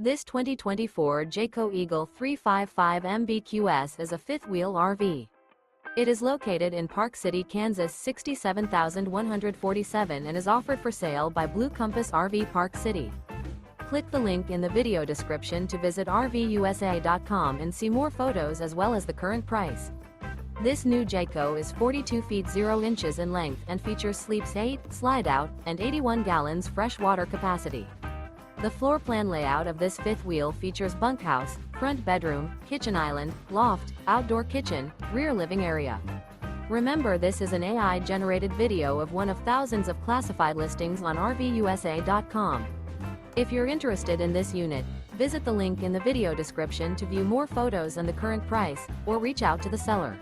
This 2024 Jayco Eagle 355 MBQS is a fifth-wheel RV. It is located in Park City, Kansas 67147 and is offered for sale by Blue Compass RV Park City. Click the link in the video description to visit RVUSA.com and see more photos as well as the current price. This new Jayco is 42 feet 0 inches in length and features sleeps 8, slide-out, and 81 gallons fresh water capacity. The floor plan layout of this fifth wheel features bunkhouse, front bedroom, kitchen island, loft, outdoor kitchen, rear living area. Remember, this is an AI-generated video of one of thousands of classified listings on RVUSA.com. If you're interested in this unit, visit the link in the video description to view more photos and the current price, or reach out to the seller.